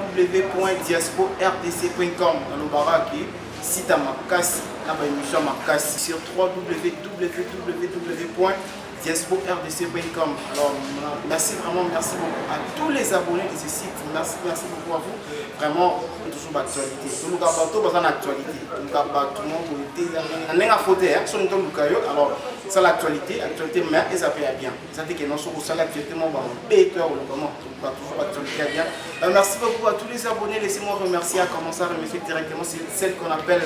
www.diaspora-rdc.com dans le baraki site à Makassi na ba émission Makassi sur www.diaspora-rdc.com. Alors merci vraiment, merci beaucoup à tous les abonnés de ce site. Merci beaucoup à vous. Vraiment toujours d'actualité. Tout le bateau besoin d'actualité. Tout le monde on est à faute sur le Lukayo. Alors ça l'actualité mais et ça paye bien. Ça dit que non sur ça l'actualité mon béteur ou comment toujours l'actualité bien. Merci beaucoup à tous les abonnés. Laissez-moi remercier à commencer à remercier directement celle qu'on appelle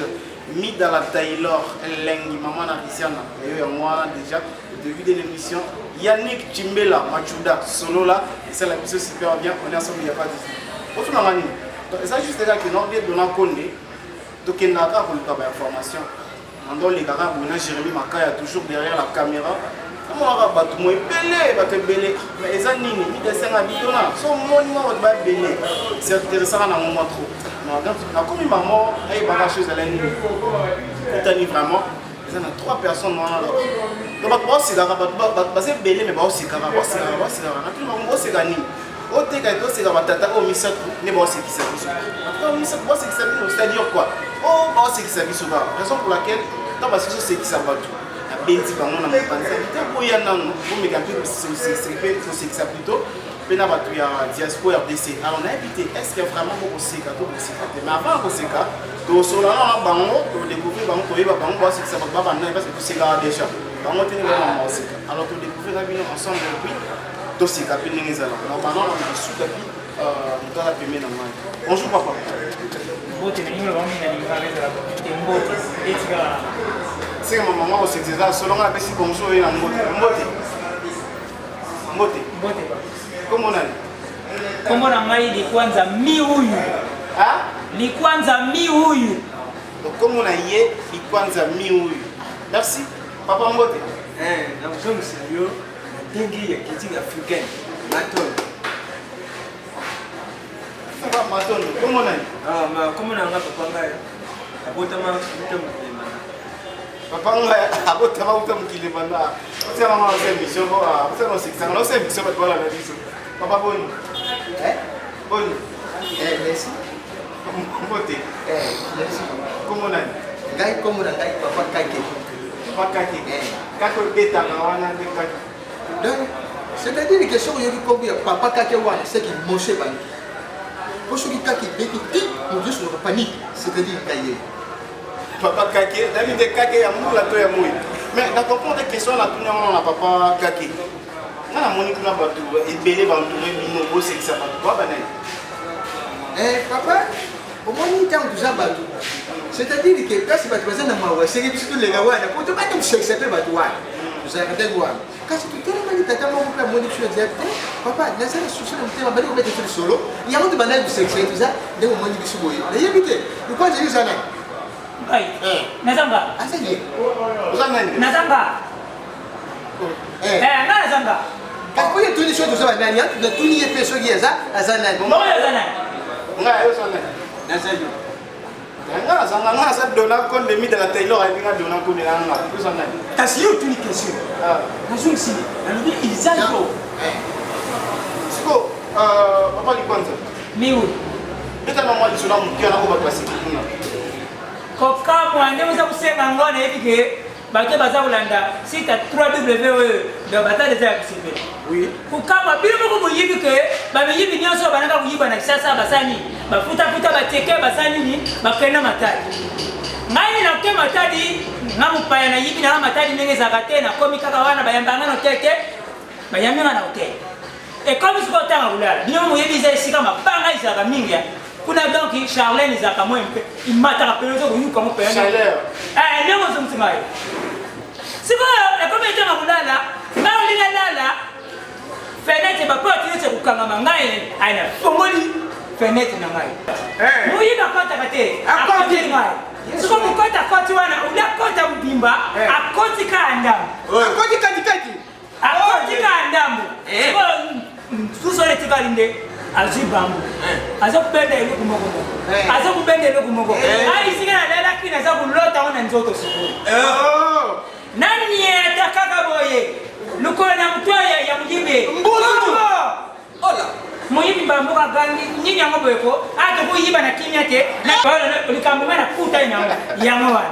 Midala Taylor Lengi maman Narisiana. Et moi déjà au début de l'émission Yannick Chimbela Machuda solo là et c'est la mission super bien. On est ensemble, il n'y a pas de souci. Autre manière. Donc ça juste là que non bien donnant compte donc il n'a pas pour le travail information. Mandon les gars on a Jérémy Makaya toujours derrière la caméra. Comment on va battre moi belé mais les années ni de 5 habitants là son monument va belé. C'est intéressant dans moment trop. Donc comme maman elle va la chose à l'année. Tani vraiment il y a 3 personnes là. Donc bah c'est là bah c'est belé mais bah aussi carrément c'est là tout le monde c'est gagné. Au Tégato, c'est la batata au Missatou, mais bon, c'est qui s'habille sur c'est-à-dire quoi? Oh, bon, c'est qui s'habille sur la raison pour laquelle, dans parce que c'est qui s'habille tout. La bêtise, on a pas de pour y en a, pour me gagner, c'est qui s'habille plutôt. Pena batu ya diaspora RDC. Alors on a invité, est-ce que vraiment beaucoup c'est gâteau pour c'est gâteau? Mais avant que c'est gâteau, donc sur là on a bango, on découvre bango, on va bango, parce que ça va pas bango parce que tout c'est là déjà. Bango tenir vraiment c'est. Alors on découvre la vie ensemble depuis. Dossier capé n'engagera. Normalement on est sous tapis, dans la première normale. Bonjour papa. Mbote na nyuma bamwe na nyuma beza la mbote. Etika. C'est ma maman aussi c'est ça. Selon la personne bonjour et la mbote. Mbote. Comment on a? Comment na ngai li kwanza mi huyu. Ah? Li kwanza mi huyu. Donc comment on a yé li kwanza mi huyu. Merci. Papa Mbote. Na msomo sio. Dingi ya kitchen africaine maton. Papa maton, comment on a? Comment on a papa ngaya? Abotama utamkilema. Papa ngaya abotama utamkilema. C'est la maman c'est mission c'est non c'est mission pour la mission. Papa Boni. Boni. Merci. Mbote. Merci. Comment on a? Ngai comment on a papa kake. Papa kake. Kako beta na wana ndeka. Donc, c'est-à-dire que si on a papa Kakewan, c'est qu'il mange pas. Pour ceux qui on dit sur la panique, c'est-à-dire qu'il papa Kake, David de Kake, il y a beaucoup de temps. Mais dans comprendre des questions, on a papa Kake. On a moni kuna batu, et belé va entourer bino, c'est que ça va pas banal. Papa, au moins il temps tout ça batu. C'est-à-dire que quand c'est batu, ça n'a pas c'est que tous les gars, on a pas de sexe, c'est pas batu. Vous avez regardé quoi? Quand tu tellement dit tata mon papa mon étude papa na ça la solution de thème bali on mettre sur solo il y a un de banal du sexe tout ça de mon dit bisu boy na yebite ni kwa jeli sana Ai nazanga asanye uzanga ni nazanga nazanga quand il y a tout les choses tout ça na ni na tout ni peso qui ça azana bon azana nga yo sana nazanye nga zanga ça dona kon de mi de la Taylor et nga dona kon de la nga tout ça na kasi yo tout ni question nazung si alobi izalko siko papa li kwanza miu eta na mwa lisona mkia na ko ba pasiki kuna koka mwande musa kusenga ngone ebike bato baza kolanda site 3W de bataille des activités. Oui. Kukama bilo moko boyibi ke ba yibi nyonso banaka kuyiba na kisasa basani bafuta bateke basani ni bakena matadi. Ngai na ke matadi ngamu paya na yibi na matadi ndenge zakate na komi kaka wana bayambanga no tete bayamanga na hotel. Et comme ce côté en roulade, bien moi yibi za sika mabanga izaka mingi. Kuna donc Charlène izaka moi mpe imata kapelo zo kuyu kamo paya. Chaleur. Ndemo zumtsingayo. Sibo comme était en roulade ngao linga lala fenêtre ba porte ni se kukanga mangai aina fongoli fenêtre na ngai muyi ba kota kate akoti ngai siko kota koti wana uda kota mbimba akoti ka ndamu akoti katikati akoti ka ndamu siko susole tikalinde azibambu azokubenda ile kumoko azokubenda ile kumoko ai sikana dada kina za kulota ona nzoto sukuru nani atakaka boye lukola na mtwaya ya mjimbe mbuzu ola moyibi bamboka gangi nyinyi yango boyeko ate kuyiba na kimya te na likambo na kuta yango wana.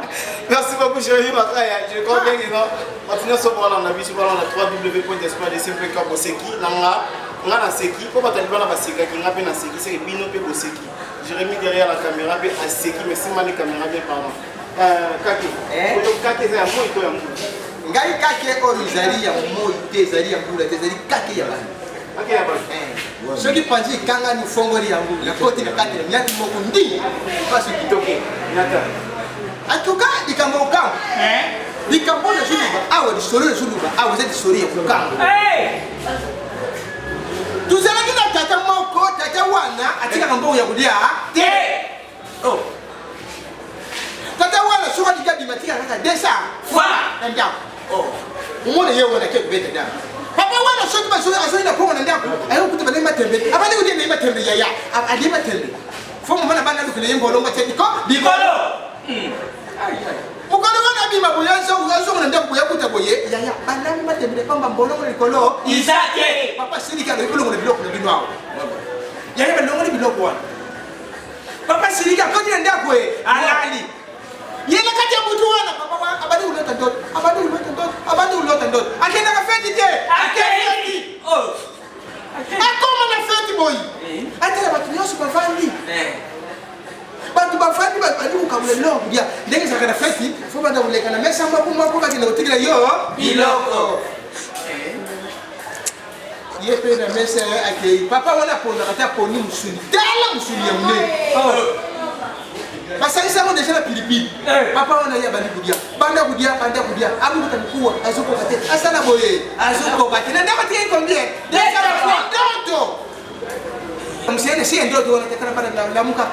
Merci beaucoup Jérémy Makaya. Je crois bien que maintenant so bana na biso bana na www.espoirdc.com boseki nanga na seki po bataliba na baseka ki ngape na seki c'est bino pe boseki. Jérémy derrière la caméra pe a seki mais si mali caméra bien pardon. Kake. Kake c'est un mot ito ya mou. Ngai kake o izali ya mo ite ezali ya mbula ezali kake ya bana. Kake ya bana. Soki panzi kanga ni fongoli ya mbula koti na kake nyati moko ndi basi kitoke. Nyata. En tout cas, il y a un camp. Il y a un camp. Ah ouais, vous êtes sorry au camp. Tout ça, il y a un moko, il y a un bon yaoudia. Oh. Tata wana, sur le gars du matin, il y a des ça. Oh. Au moins, il y a un peu de temps. Papa wana, sur le bas, sur la pomme, on a un peu. Alors, vous devez mettre un peu. Avant de vous dire, mettre un peu, il y a un peu. Faut que je me dise que vous avez un Mukolo wana bima boyanza ugazo na ndako yakuta boye yaya banani matembele pamba mbolongo likolo izake papa silika no bilongo na biloko na binwa yaya bilongo ni biloko wana papa silika kodi na ndako alali yela kati ya mtu wana papa wa abadi ulota ndot akenda ka feti te akenda oh akoma na feti boy atela batu nyoso bavandi Batu bafandi bali ukabulelo ndia ndenge zakana feti fo banda ulekana mesa mako kati na utikira yo biloko yepe na mesa akei papa wana pona kata poni musuli tala musuli ya mune basa isa mo deja la pilipili papa wana ya banda kudia abu tanikua azuko kate asana boye azuko kate na ndako tie combien deja la fois Msiende si ndio wanatakana bana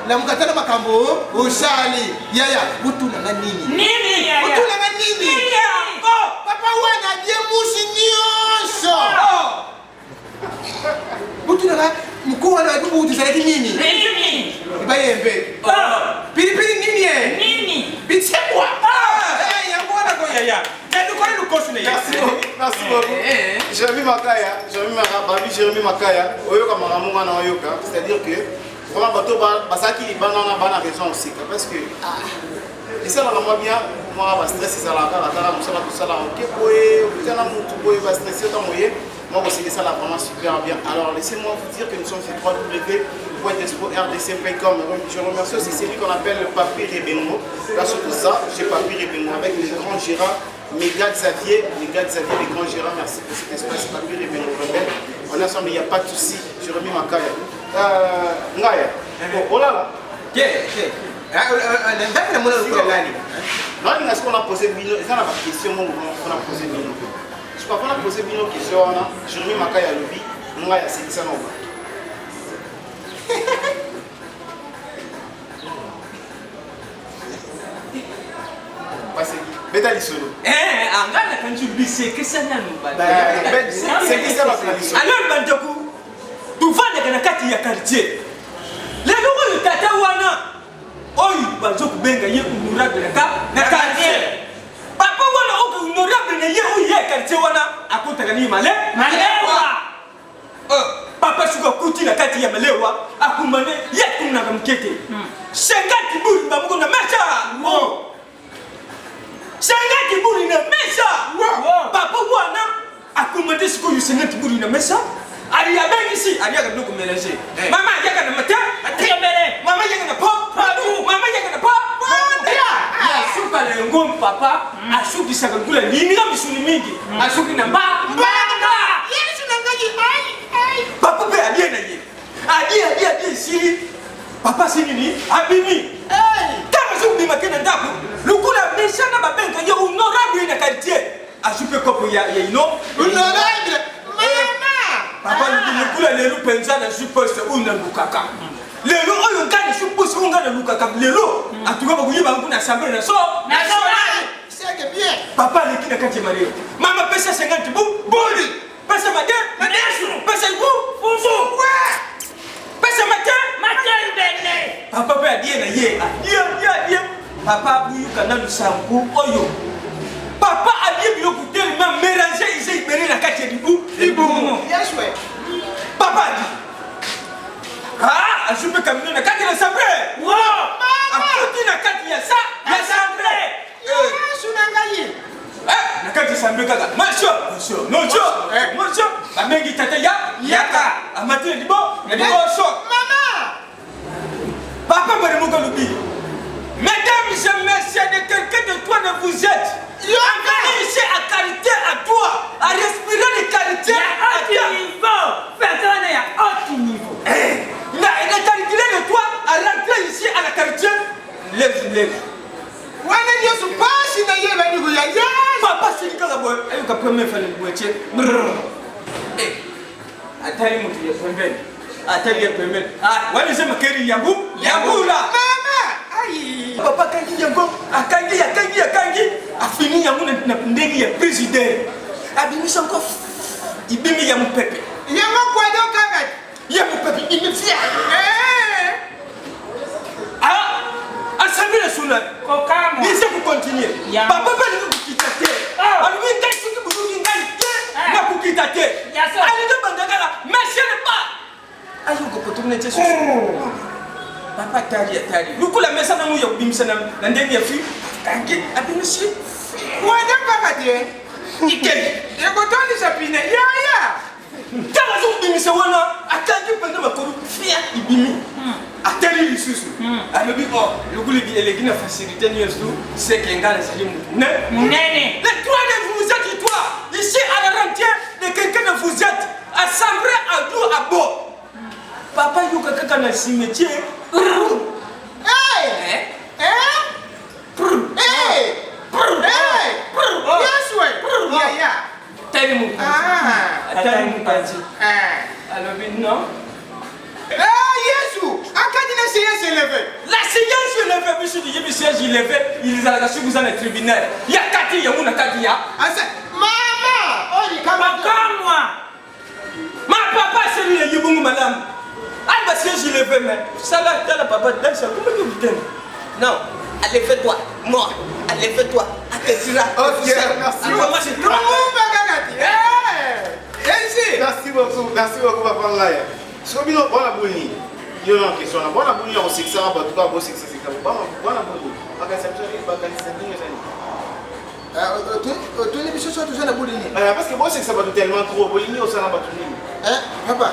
lamuka tena makambo usali yaya utuna na nini yaya utuna na nini oh papa wana die musi nyosho utuna na mkuu wana dubu utizaleti nini ibayembe pilipili nini bitsekwa yango wana ko yaya ndio kwa nini kosi na merci beaucoup Jérémy Makaya oyoka maramu wana oyoka c'est-à-dire que vraiment bato basaki bana bana raison aussi parce que ça la moi bien moi ba stress ça la kala musala tout ça là OK boye tena mutu boye ba stress ta moye moi aussi ça là vraiment super bien alors laissez-moi vous dire que nous sommes sur www.espoirdc.com. Je remercie aussi celui qu'on appelle le Papi Rebengo là surtout ça j'ai Papi Rebengo avec les grands Gérard Méga Xavier, les grands Gérard, merci pour cet espace Papi Rebengo rebelle. On est ensemble, il n'y a pas de souci. Jérémy Makaya. Ngaya. Oh là là. Est-ce qu'on a posé Bino? Est-ce qu'on a pas question? On a posé Bino. Je crois qu'on a posé Bino question. Jérémy Makaya Lobi. Ngaya, c'est ça non? Beta lisolo. Angana kanju bise kesanya nuba. C'est qui ça va faire lisolo? Alors bandoku. Tuvande kana kati ya quartier. Lelo ko tata wana. Oyi banzoku benga ye honorable na quartier. Papa wana o honorable na ye o ye quartier wana akutaka ni malewa. Papa suka kuti na kati ya malewa akumane ye kuna kamkete. Shengati buri bamuko na macha. Sengati buri na mesa. Papa wana akumade siku yusengati buri na mesa. Ali ya bengi si ali ya kablo kumelange. Mama yaka na mata, atiya mbele. Mama yaka na pop, mama yaka na pop. Ya suka le ngom papa, asuki saka kula nini kama misuni mingi. Asuki na mbanga. Yesu na ngaji ai. Papa be ali na ye. Ali si. Papa si nini? Abimi. Kama suki makena ndaku. Lukula meshana babenga ye honorable na quartier. Asupe kopo ya ino. Honorable. Papa lukula lelo penza na supposte una lukaka. Lelo oyo ngani supposte ngana lukaka lelo. Atuka ba kuyiba nguna assemblée na so. C'est que bien. Papa lekina kati maleo. Mama pesa 50 boli. Pesa mate, pesa fufu. Pesa mate bene. Papa pe adie na ye. Adie. Papa buyu kana lusambu oyo. Papa adie biloko tellement mélangé ici iberi na kati dibu. Bien joué. Papa dit Ah, je peux caminer na kati na sabre. Wow! Akuti na kati ya sa, ya sabre. Sunangayi. Na kati sabre kaka. Monsieur. Monsieur. Bamengi tata ya yaka. Amati libo, libo shok. Maman. Papa Maremoka Lubi. Mesdames et messieurs, de quelqu'un de toi ne vous êtes. Venez ici à qualité à toi, à respirer les qualités à toi. Niveau. Personne est à haut niveau. La qualité de toi à rentrer ici à la qualité. Lève. Wana Yesu pasi na yeye bani kuya. Papa c'est le boy. Ayo ka premier fallait le boîtier. Atali mutu ya pembeni. Atali ya pembeni. Wani sema keri yangu la. Aïe. Papa kangi yango akangi afini yango na ndenge ya president abimisa encore ibimi ya mupepe Yango kwa do kanga. ya mupepe imifia asambile suna Kokamo. nise ku continuer Ya. papa bali ku kitate alwi ngasi ku budu ngali te na ku kitate Ya so. ali de bandagala monsieur ne pas ayo ko potumne jesu papa tari. Lukula mesa na muya kubimisa na ndenge ya fi. Kangi abimisi. Wana kanga tie. Ikeli. Yego tondi sapine. Ya. Kama zo kubimisa wana akangi pende makuru fia ibimi. Ateli lisusu. Alobi lukuli bi elegi na facilité ni yesu c'est que ngala salimu. Nene. Les trois de vous êtes toi. Ici à la rentière de quelqu'un de vous êtes assemblé à dos à bord. Papa yuka kaka na cimetière. Yes way. Ya. Tell me. Tell me parti. Alors non. Yesu. Akadi na siya se lever. La séance se lève, monsieur de Yébi siège il lève, ils allaient sur vous en tribunal. Il y a Kati, il y a Mouna Kati. Asa. Mama. Oli kama. Comme moi. Ma papa c'est lui le Yébungu madame. Ah bah siège il lève mais ça là t'as la papa dans ça comment tu dis? Non, allez fais-toi. Moi, allez fais-toi. Ok, merci beaucoup. Merci beaucoup, Papa Ngaya. Ce que nous avons dit, il y a une question. On a dit que c'est ça, on a dit que c'est ça. On a dit parce que moi c'est que ça va tellement trop. Papa,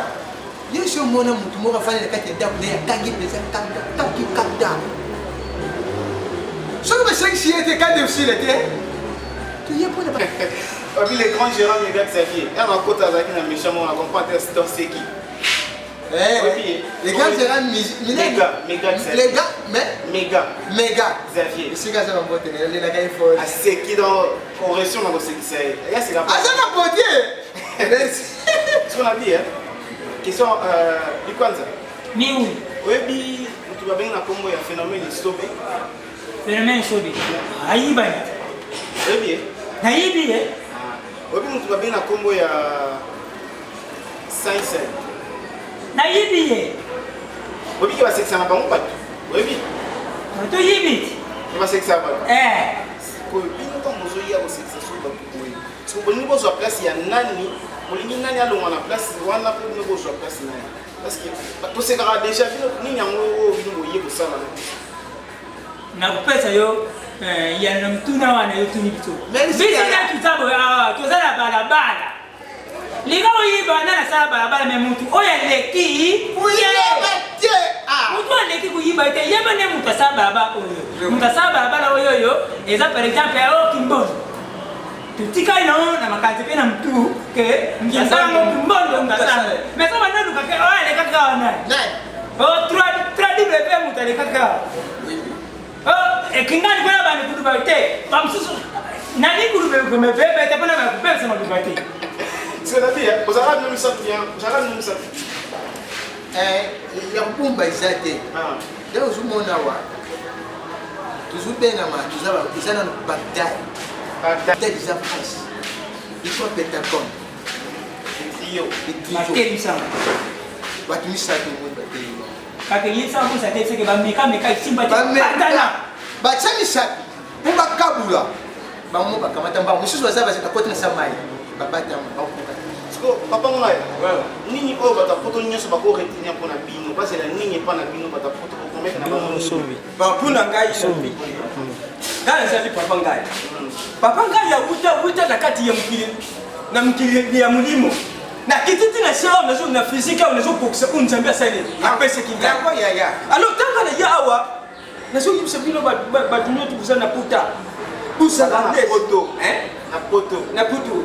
je suis mon amour, tu m'auras fallu le cas de Kagi Kanda. Ce que je sais que si était Kanda aussi, tu y es pour le Parmi les grands gérants, les gars Xavier, il y a un côté avec un méchant, on a compris c'est qui. Les gars gérants, méga les gars, méga Xavier. C'est gars, ça va me tenir, les gars, il faut. C'est qui dans correction dans ce qui c'est. C'est la Ah, ça va porter. Ce qu'on a dit, hein. Question du Kwanza. Miou. Oui, tu vas bien la combo, il y a un phénomène de stopper. Phénomène sobi. Aïba. Oui, bien. Naïbi, eh? Oui, tu vas bien la combo, il y a 5 cents. Naïbi, eh? Oui, il va 600 pas mon bateau. Oui, bien. Tu yibit. Il va 600 pas. Eh. Pour bien quand vous avez aussi 600 pas. Parce que pour nous, sur place, il y a nani. Pour les nani, à la place, on a pour nous sur place. Parce que tout ce qu'on a déjà vu, nous avons ça. Nakupesa yo ya namtuna wana yo tuni bitu. Bisina kitabu tuzana barabara. Ligao yiba na sala barabara me mtu oya leki Uyebate. Mutu leki kuyiba ite yeba ne mutu sala barabara oyo. Mutu sala barabara oyo yo eza par exemple o kimbondo. Tutika ino na makati pe na mtu ke mjasala ngo kimbondo ngasala. Mesa wana dukake oya leka kawana. Oh 3 mutu leka kawana. Kingali kwa bani kudubate bamsusu nani kudubate kumebebe tapana ba kubeba sama kudubate c'est la vie vous avez nous ça bien j'arrête nous ça ya kupumba izate leo uzumona wa tuzubenga ma tuzaba izana Bagdad za France iko Pentagon iyo makeli sama watu misatu mwenda tena kake yisa mbusa tese ke ba meka simba tana bachani sapi pumba kabula bamu bakamata mba mususu bazaba zikakoti na samai babata mba papa ngai nini oyo batapoto nyonso bakoretenir mpona bino bazela nini epa na bino batapoto kokomete na mpona ngai ngai ezali papa ngai papa ngai awuta na kati ya mokili ya molimo na kititi na sera nazo na physique awa nazokokisa oyo nzambe asali apeseki ngai alors ntango na ye awa nazoyebisa bino bato nyonso boza na puta bozala na putu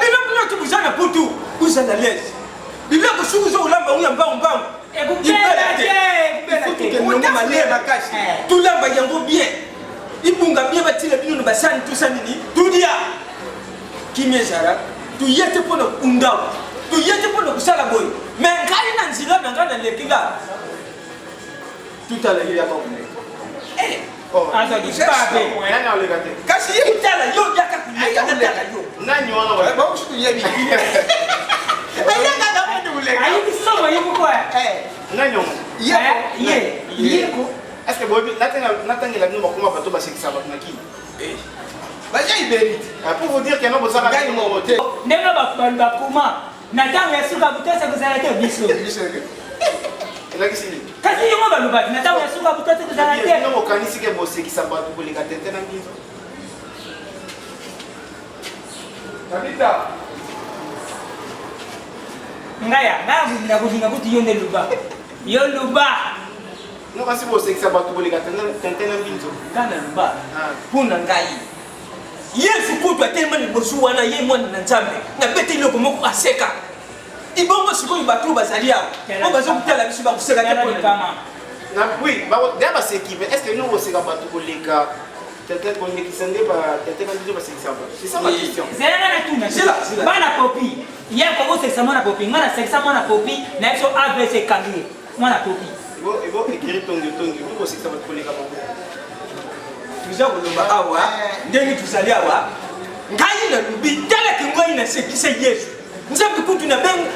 bino nyonso boza na putu bozala lese biloko soki ozokolamba ngo ya mbangombango ibelate maleba kasi tolamba yango bien ibunga bien batila bino na basani tosa nini tulia kimia ezala tuye te mpona kundawa tuye te mpona kosala boye me ngai na nzela na ngai nalekela tutala yo yaka koleka kasi ye kutala yo yaka koleka natala yo nani wana bakusuku yebi ayaka kamundu koleka ayikisoma yikukoa nani wana yeko est-ce que boyebi natangela bino bakoma bato basekisa bato na kini baza iberite pour vous dire que non bozaka ngai moko te ndenge bakoma na ntango ya suka butose kozala te biso elakisi nini kasi yongo balobaki na ntango ya suka butose kozala te bino bokanisi ke bosekisa bato koleka tete na biso kabita ngaya nakolinga kuti yo nde luba yo luba no kasi bosekisa bato koleka tete na biso ngana luba mpona ngai yesu kutu atelema liboso wana ye mwana na nzambe na bete eloko moko aseka ibongo sikoyo bato bazali awa o bazokutala biso bakoseka te oui deya baseki mais est ce que bino boseka bato koleka tete kolekisa nde tete na biso basekisa bato c'est ça ma question zelanga na tuna bana popi ye kokosekisa mwana popi nga nasekisa mwana popi na biso avc ekangi mwana popi ebo ekiri tongi bino bosekisa bato koleka bango tuza koloba awa ndenge tozali awa ngai nalobi talaki ngai nasekisa yesu nzambe kutu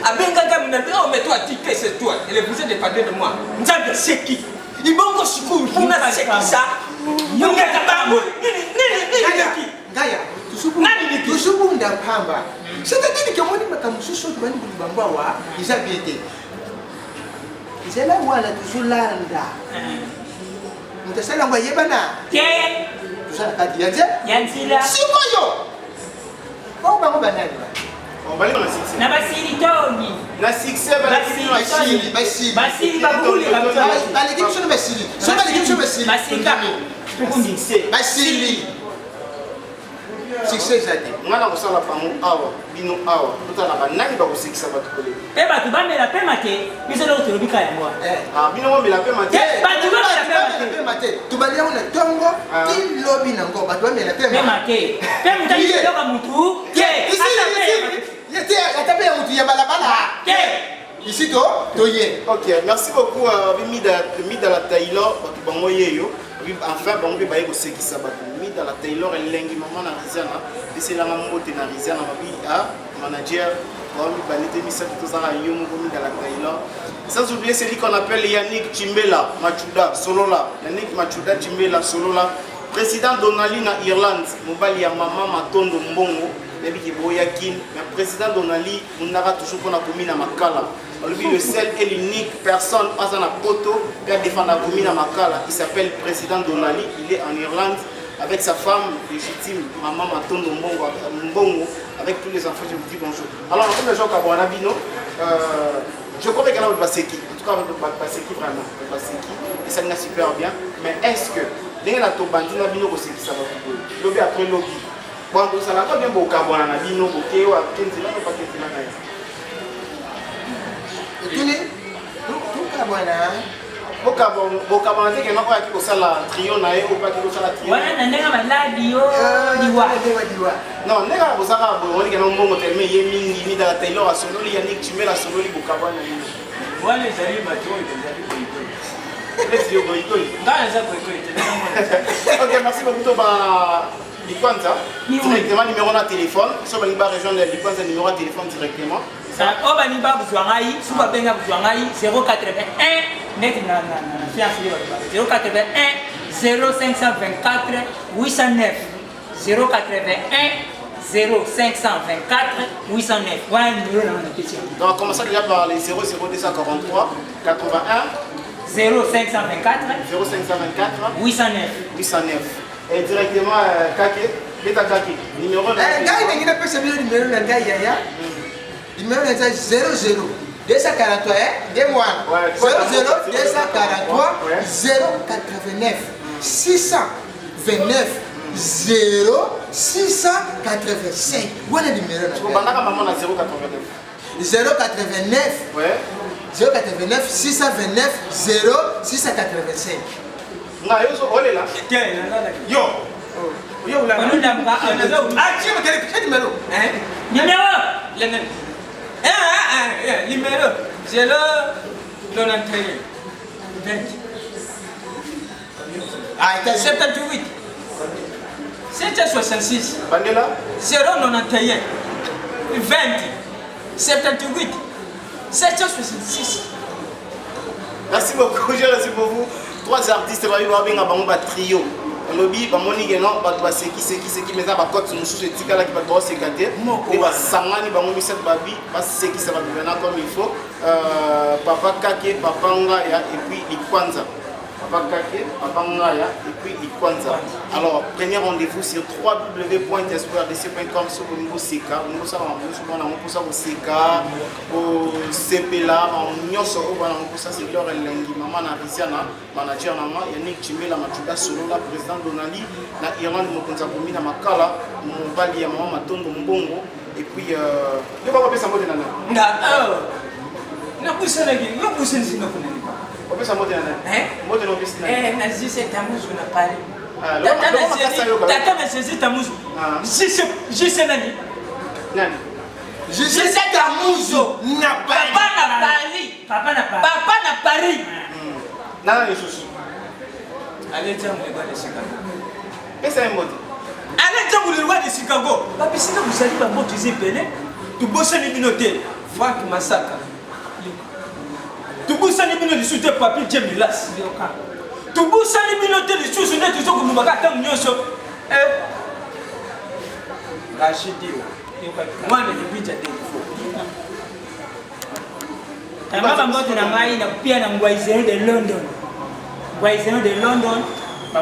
abengaka oh mais toi tu que c'est toi et vous êtes parler de moi nzambe aseki ibongo sikoyo mpona sekisa yongeka bango ngaya tozobunda mpamba c'est-à-dire ke moni makambo mosusu oyo tobandi kolubango awa eza bie te ezala wana tozolanda moto asali yango ayebana te toza na kati ya nze ya nzela sikoyo bao bango banani na basili tongi na succès basili babulika baleki biso na basili so baleki biso basili succès eza te nga na kosala bango awa bino awa totala banani bakosekisa bato koleka mpe bato bamela pema te biso loko tolobika yango bino bomela pema te bato bamela pema te tobali yango na ntongo ti lobi nango bato bamela pema te mpe mutali koyoka mutu te ata mpe ya mutu ya balabala te ici toye ok merci beaucoup midala taylor bato bango yeyo enfin bango mpe baye kosekisa bato midala taylor elengi mama na riziana eselanga mbote na riziana babi manager banete misato tozala yo moko midala taylor sans oublier celui qu'on appelle Yannick Chimbela Machuda Solola Yannick Machuda Chimbela Solola président Donali na Irlande mobali ya mama Matondo Mbongo mais président Donali on aura toujours pour la commune à Makala. Le seul et l'unique personne pas en poto qui a défendu la commune à Makala. Il s'appelle président Donali. Il est en Irlande avec sa femme légitime, maman Matondo Mbongo, avec tous les enfants. Je vous dis bonjour. Alors, comme les gens qui ont Bino, je crois que va passer qui. En tout cas, va passer qui vraiment, va passer qui. Et ça nous super bien. Mais est-ce que les gens qui ont Bino aussi ça va lobby après lobby. Bon, ça n'a pas bien beau carbone à Bino, ok, ou à 15 ans, ou pas 15 ans. tout carbone. Bokabana te kena kwa kiko sala trio na ye ou pas kiko sala trio. Wana na ndenga maladi yo diwa. Non, ndenga bosaka bo woni kena mbongo telme ye mingi ni da Taylor asonoli Yannick Chimela asonoli bokabana ni. Wana ezali bato oyo ezali koyikoli. Let's yo koyikoli. Ngana za koyikoli te. OK, merci beaucoup to ba Likwanza. Directement numéro de téléphone. So ba liba rejoindre Likwanza numéro de téléphone directement. Ça oba ni ba buzwangai, suba benga buzwangai 081 net na fiance yo 081 0524 809 081 0524 809. Voilà le numéro dans la question. Donc on commence déjà par les 00243 81 0524 0524 809. 809. Et directement Kake, Beta Kake. Numéro de gars, il n'a pas ce numéro de gars, numéro de 00 243, dis-moi. 00 243 089 629 0 685. Voilà le numéro. Tu comprends pas maman à 089. 089. Ouais. 089 629 0 685. Non, yo là. Yo. Yo là. Ah, tu veux quel numéro? Hein? Numéro. Numéro 0 91 20 78 766 Bandela 091 20 78 766. Merci beaucoup, je remercie pour vous. 3 artistes va vivre avec un trio. Lobby, bamoni geno, ba seki meza ba kote mususu etikala ki ba doit se gâter. Et ba sangani ba ngomi set babi, ba seki ça va devenir comme il faut. Papa Kake, Papa Ngaya et puis Ikwanza. Papa Kake, Papa Ngaya et puis Ikwanza. Alors, premier rendez-vous sur www.espoirdc.com sur le niveau Seka. Nous savons pour ça au Seka, au Sepela, en Nyoso, pour ça c'est leur Lengi, maman Narisiana, manager Nama, Yannick Chimela, Machuda Solo, la président Donali, na Irlande, Mokonza Komi, na Makala, mon bali, maman Matondo Mbongo, et puis, il va pas ça mot de Nana. Na pousse la gueule, na pousse le sinon. On peut ça mot de Nana. Mot de l'office. Nazi c'est Tamouz, on a parlé. Tata m'a saisi Tamouz. Je sais Nani. Nani. Je sais Tamouz. Papa n'a Paris. Papa n'a Paris. Nana les sous. Allez, tiens, on va aller Chicago. Mais c'est un mot. Allez, tiens, on va aller Chicago. Papi, si vous allez pas motiser Pelé, tu bosses les minotés. Frank Massaka. Tu bosses les minotés sous tes papiers, Djemilas. Tu bosses les minotés sous tes papiers, Djemilas. Rachidi. Moi, je vais te dire. Kama mbote na ngai na pia na ngwaizeno de London. Ngwaizeno de London,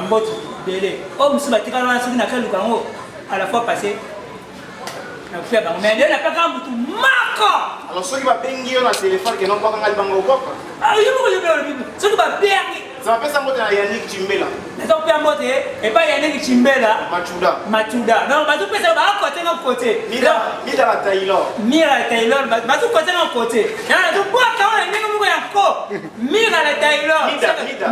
mbote belé. Oh musiba tika na siki na kaluka ngo à la fois passé. Na pia ba mais na pas quand mutu mako. Alors ceux qui va bengi na téléphone que non pas quand bango okoko. Ah yo mo yo bibi. Ceux qui va bengi. Ça va ça mot na Yannick Chimbela. Na to pia mbote et pas Yannick Chimbela. Machuda. Non, ba to pesa ba côté na côté. Mira la Taylor. Mira Taylor, ba to côté na côté. Na to kwa kaona ndenge mungu yako. Mira la Taylor.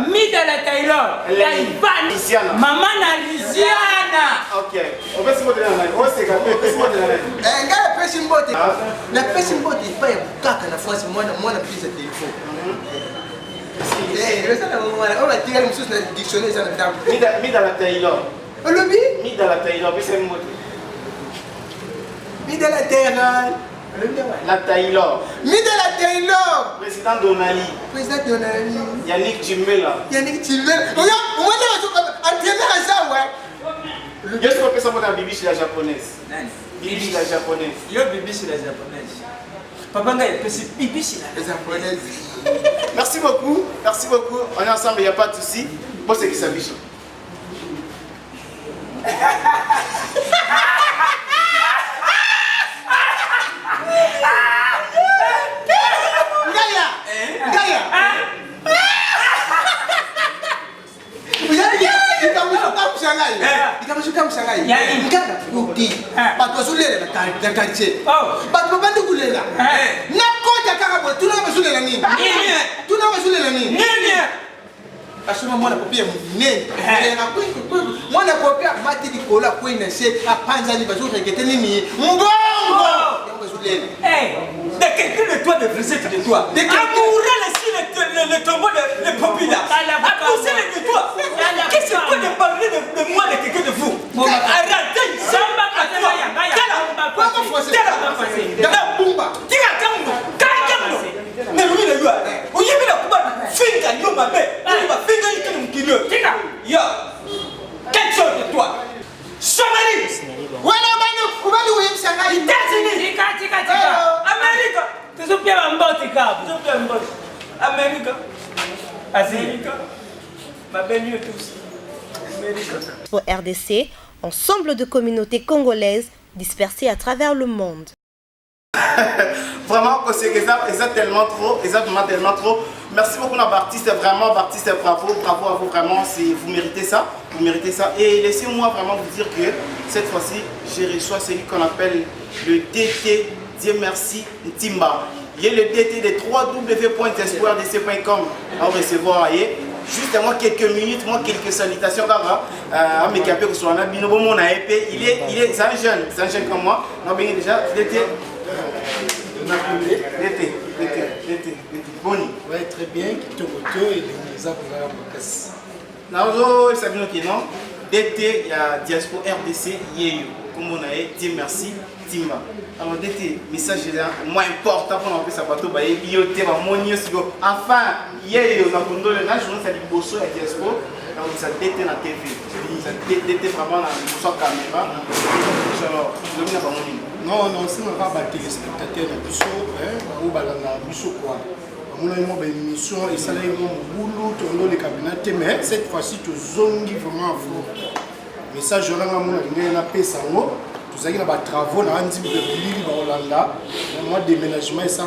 Mira la Taylor. La Ivani. Mama na Lisiana. OK. On va se mettre dans la. On va se mettre dans la. Ngala pesi mbote. Na pesi mbote pa ya bukaka na fasi mwana pisa telefone. On va tirer une chose dans le dictionnaire ça là. Mida la Taylor. On le dit? Mida la Taylor, c'est un mot. Mida la Taylor. La Taylor. Mida la Taylor. Président Donali. Président Donali. Yannick Chimbela. Yannick Chimbela. On va entraîner à ça ouais. Je suis ça dans Bibi chez la japonaise. Bibi chez la japonaise. Yo Bibi chez la japonaise. Papa ngai c'est Bibi chez la japonaise. Merci beaucoup. Merci beaucoup. On est ensemble, il n'y a pas de souci. Bon, c'est qui s'affiche. Gaya. Ikamushuka mshangai. Ngana kuti. Bato zulela na quartier. Bato bandi kulela. Na koja kaka bo tuna bazulela nini? Tuna bazulela nini? Nini? Asoma mwana kopia munene. Na kwiko. Mwana kopia mati dikola kwina se apanza ni bazuri ngete nini? Mbongo. De quelqu'un de toi de visite de toi. De amourer le tombeau de populaires. Accuser les de toi. Qu'est-ce que tu peux parler de moi, de quelqu'un de vous? Arrêtez. Quelque chose de toi. Somali. tozopia bambote kabo tozopia bambote Amérique Asie babeni yo tous Pour RDC, ensemble de communautés congolaises dispersées à travers le monde. Vraiment, c'est tellement trop, exactement tellement trop. Merci beaucoup à Baptiste, vraiment Baptiste, bravo à vous, vraiment, vous méritez ça, Et laissez-moi vraiment vous dire que cette fois-ci, j'ai reçu celui qu'on appelle le DT, Dieu merci, Timba. Il y a le DT de www.espoirdc.com à recevoir, justement quelques minutes, quelques salutations à mes capés sur la bino bon mon AEP, c'est un jeune comme moi. Non bien déjà l'été. Boni. Ouais, très bien, qui te retourne et les appareils à casse. Nazo Sabino qui non. D'été il y a Diaspora RDC Yeyo. Comme on a dit merci Timba. Alors d'été message moins important pour nous ça bateau ba yoté ba monio sigo. Enfin Yeyo na kondo le na journée ça dit bosso à Diaspora. Donc ça d'été na TV. Ça d'été vraiment na sur caméra. Alors le mina ba monio. Non, c'est un rabat téléspectateur de Bisso, ou Balanga, Bisso quoi. On a une émission et ça a été un boulot, tourner les cabinets, mais cette fois-ci, tu zongi vraiment à fond. Mais ça, je n'ai pas fait ça. Tout ça, il y a des travaux, il y a un petit peu de billes dans Hollanda. Moi, déménagement, et ça,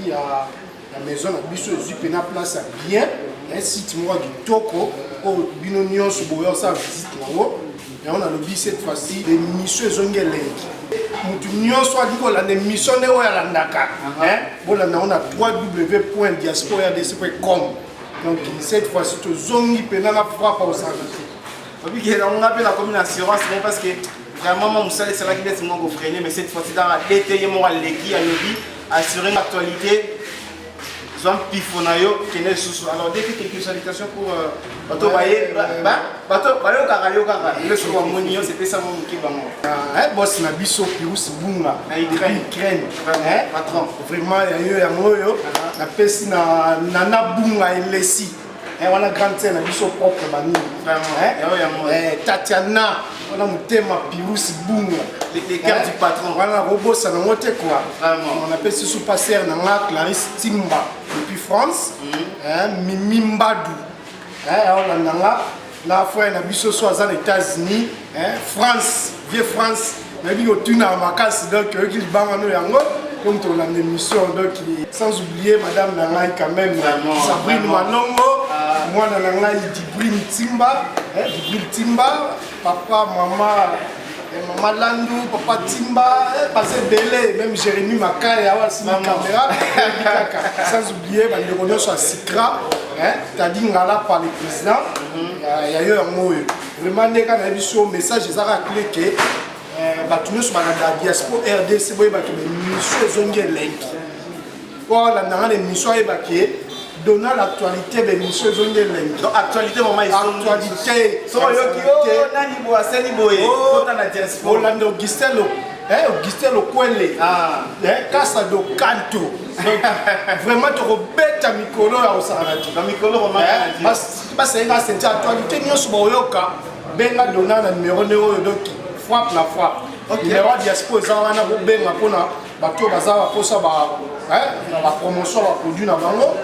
il y a la maison, la Bisso, il y a place à bien. Un site, moi, du Toko, au Binonion, sur Boyer, ça visite là-haut. Et on a le cette fois-ci, l'émission Zongi Link. Nous avons l'émission de Landaka. On a www.diaspora.rdc.com. Donc cette fois-ci, tu zongi penana frappe au sang. On appelle la commune assurance parce que vraiment, mon salaire, c'est là qui est freiner, mais cette fois-ci, dans l'été, il y a assurer l'actualité. Jean Pifonayo qui est sous. Alors dès que quelques salutations pour Bato Baye, Bato Bayo Karayo Kara, le soir Monio, c'était ça mon qui va moi. Boss na biso Pirus Bunga, Ukraine, patron. Vraiment il y a eu un mot na pesi na Nana Bunga et Lessi. On a grande scène na biso propre bani. Tatiana, on a mutema Pirus Bunga. Les cœurs du patron. Voilà, robot ça n'a monté quoi. On appelle ce sous-passeur na Clarisse Timba depuis France. Mimi Mbadou. La fois on a biso soit aux États-Unis, France, vieux France. Mais il y a une amacas donc qui bang nous yango. Comme on a une émission donc sans oublier madame Nangai quand même Sabrine Manongo. Moi Nangai Djibril Timba, papa, maman Landou, papa Timba, passé Belé, même Jérémy Makaya, caméra. Sans oublier, les réunions sont à Sikra, c'est-à-dire Ngala par le président. Il y a eu un mot. Vraiment, les gars, on a un message, ils ont rappelé que nous sommes à la diaspora RDC, nous sommes à l'émission donnant l'actualité de l'émission Zongue Leng. Donc actualité vraiment actualité. Hollande Augustin Lokwele. Casa do Canto. Vraiment tu rebêtes à Mikolo à Osarati. Dans Mikolo vraiment. Parce que c'est actualité nous sommes au Yoka. Benga donnant le numéro donc frappe la frappe. Numéro diaspora zana bo benga pona bato bazawa posa ba la promotion la produit na bango.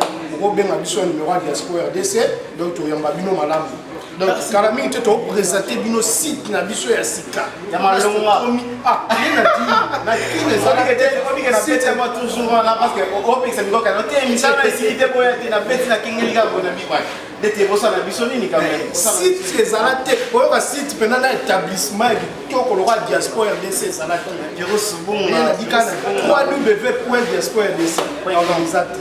Bien habitué numéro de Diaspora RDC, donc tu as un bino madame. Donc, quand la minute tu as présenté bino site na biso ya sika. Ya malonga. Ah, bien dit. Na kine ça c'est moi toujours là parce que au pix ça me goka. Tu es mission na site pour être na bête na kingeli ga bona bi. Dete bossa na biso nini quand même. Site c'est zalate. Pour un site pendant un établissement qui au roi Diaspora RDC zalate. Jero subon. www.diaspora.rdc. Organisateur.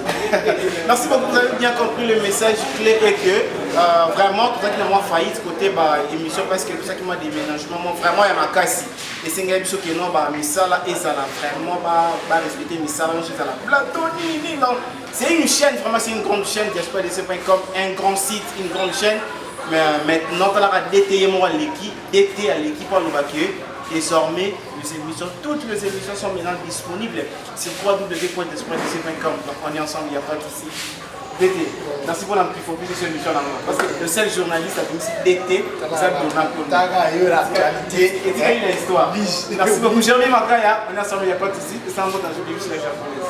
Merci beaucoup, vous avez bien compris le message clé et que vraiment tout ça qui m'a failli côté émission parce que tout ça qui m'a déménagement vraiment il y a ma casse et c'est une émission qui non bah misala et ça là vraiment bah respecter misala chez ça là plateau ni non c'est une chaîne vraiment c'est une grande chaîne diaspora.dc.com un grand site une grande chaîne mais maintenant on a détaillé moi l'équipe détaillé à l'équipe pour nous vacuer désormais toutes les émissions sont maintenant disponibles sur www.diaspora.dc.com donc on est ensemble il n'y a pas de souci. DT, merci pour l'amplification de cette émission là parce que le seul journaliste a commencé DT, ça donne pour l'actualité et c'est une histoire. Merci beaucoup, Jérémy Makaya, on est ensemble, il n'y a pas de souci, c'est un mot dans le jeu de la japonaise.